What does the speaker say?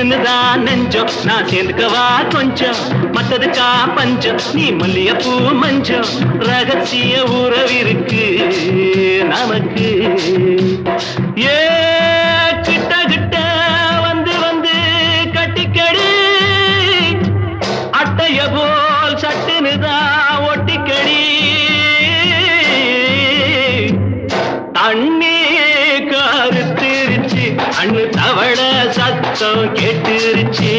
சில்லுன்னுதான் நெஞ்சம் நான் சேர்ந்துக்கவா கொஞ்சம் மத்ததுக்கா பஞ்சம் நீ மல்லிய பூ மஞ்சம் ரகசிய உறவிருக்கு நமக்கு ஏ கிட்ட கிட்ட வந்து வந்து கட்டிக்கடி அட்டைய போல் சட்டுனுதான் ஒட்டிக்கடி தண்ணி கருத்திருச்சு அண்ணு தவள சத்தம் கேட்டுருச்சு